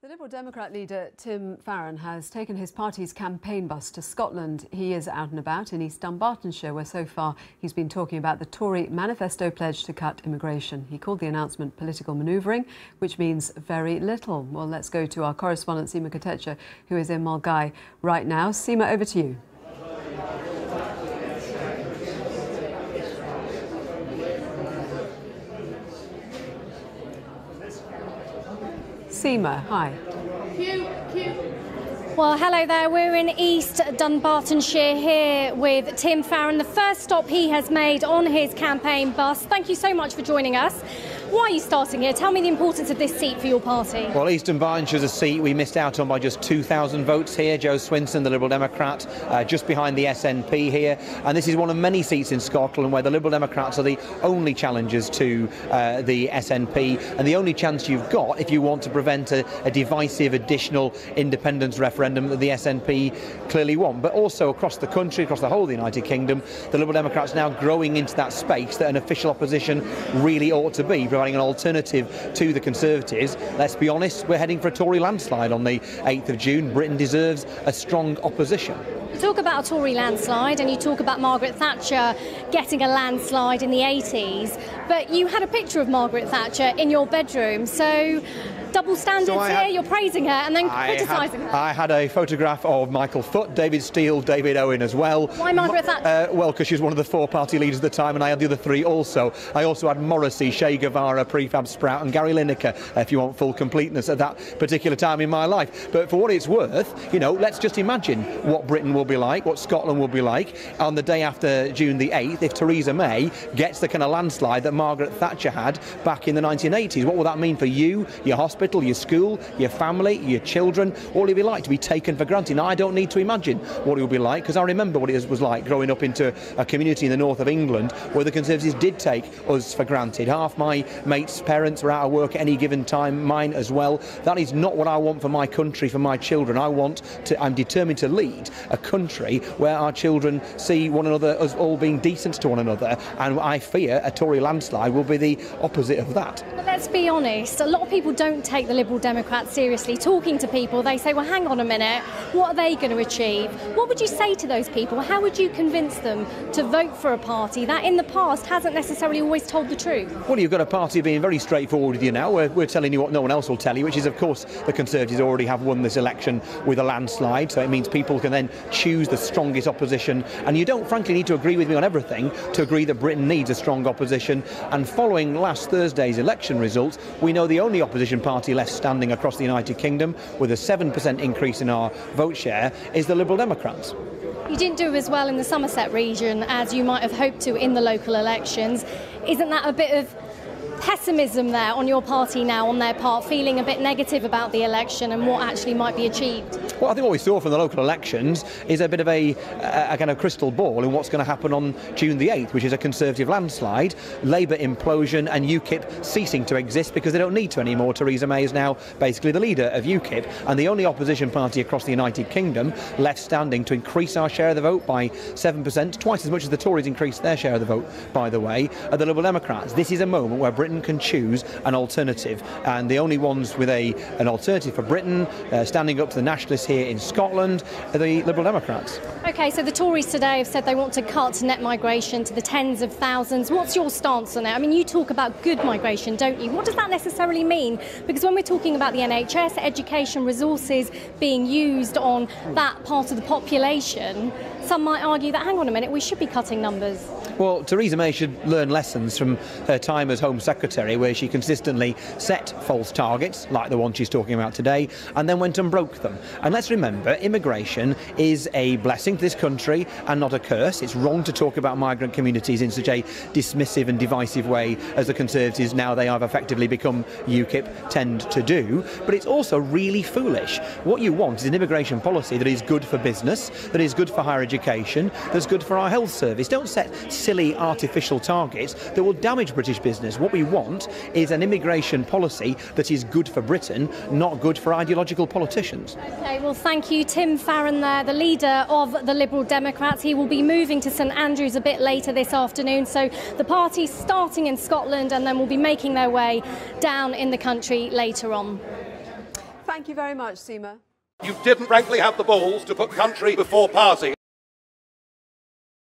The Liberal Democrat leader Tim Farron has taken his party's campaign bus to Scotland. He is out and about in East Dunbartonshire, where so far he's been talking about the Tory manifesto pledge to cut immigration. He called the announcement political manoeuvring, which means very little. Well, let's go to our correspondent Seema Kotecha, who is in Mulgai right now. Seema, over to you. Seema, hi. Well, hello there. We're in East Dunbartonshire here with Tim Farron, the first stop he has made on his campaign bus. Thank you so much for joining us. Why are you starting here? Tell me the importance of this seat for your party. Well, East Dunbartonshire is a seat we missed out on by just 2,000 votes here. Joe Swinson, the Liberal Democrat, just behind the SNP here. And this is one of many seats in Scotland where the Liberal Democrats are the only challengers to the SNP, and the only chance you've got if you want to prevent a divisive additional independence referendum that the SNP clearly want. But also across the country, across the whole of the United Kingdom, the Liberal Democrats are now growing into that space that an official opposition really ought to be, providing an alternative to the Conservatives. Let's be honest, we're heading for a Tory landslide on the 8th of June. Britain deserves a strong opposition. You talk about a Tory landslide and you talk about Margaret Thatcher getting a landslide in the 80s, but you had a picture of Margaret Thatcher in your bedroom, so double standards here, you're praising her and then criticising her. I had a photograph of Michael Foot, David Steele, David Owen as well. Why Margaret Thatcher? Well, because she was one of the four party leaders at the time, and I had the other three also. I also had Morrissey, Che Guevara, Prefab Sprout and Gary Lineker, if you want full completeness, at that particular time in my life. But for what it's worth, you know, let's just imagine what Britain will be like, what Scotland will be like on the day after June the 8th if Theresa May gets the kind of landslide that Margaret Thatcher had back in the 1980s. What will that mean for you, your hospital, your school, your family, your children? What will it be like to be taken for granted? Now, I don't need to imagine what it will be like, because I remember what it was like growing up into a community in the north of England where the Conservatives did take us for granted. Half my mates' parents were out of work at any given time, mine as well. That is not what I want for my country, for my children. I'm determined to lead a country where our children see one another as all being decent to one another, and I fear a Tory landslide will be the opposite of that. But let's be honest, a lot of people don't take the Liberal Democrats seriously. Talking to people, they say, well, hang on a minute, what are they going to achieve? What would you say to those people? How would you convince them to vote for a party that in the past hasn't necessarily always told the truth? Well, you've got a party being very straightforward with you now. We're telling you what no one else will tell you, which is, of course, the Conservatives already have won this election with a landslide, so it means people can then choose the strongest opposition, and you don't frankly need to agree with me on everything to agree that Britain needs a strong opposition. And following last Thursday's election results, we know the only opposition party left standing across the United Kingdom with a 7% increase in our vote share is the Liberal Democrats. You didn't do as well in the Somerset region as you might have hoped to in the local elections. Isn't that a bit of pessimism there on your party now, on their part, feeling a bit negative about the election and what actually might be achieved? Well, I think what we saw from the local elections is a bit of a kind of crystal ball in what's going to happen on June the 8th, which is a Conservative landslide, Labour implosion and UKIP ceasing to exist because they don't need to anymore. Theresa May is now basically the leader of UKIP and the only opposition party across the United Kingdom left standing to increase our share of the vote by 7%, twice as much as the Tories increased their share of the vote, by the way, are the Liberal Democrats. This is a moment where Britain can choose an alternative, and the only ones with an alternative for Britain standing up to the nationalists here in Scotland are the Liberal Democrats. OK, so the Tories today have said they want to cut net migration to the tens of thousands. What's your stance on it? I mean, you talk about good migration, don't you? What does that necessarily mean? Because when we're talking about the NHS, education, resources being used on that part of the population, some might argue that, hang on a minute, we should be cutting numbers. Well, Theresa May should learn lessons from her time as Home Secretary, where she consistently set false targets, like the one she's talking about today, and then went and broke them. And let's remember, immigration is a blessing to this country and not a curse. It's wrong to talk about migrant communities in such a dismissive and divisive way as the Conservatives, now they have effectively become UKIP, tend to do. But it's also really foolish. What you want is an immigration policy that is good for business, that is good for higher education, that's good for our health service. Don't set silly artificial targets that will damage British business. What we want is an immigration policy that is good for Britain, not good for ideological politicians. OK, well, thank you. Tim Farron there, the leader of the Liberal Democrats. He will be moving to St Andrews a bit later this afternoon. So the party's starting in Scotland and then will be making their way down in the country later on. Thank you very much, Seema. You didn't frankly have the balls to put country before party.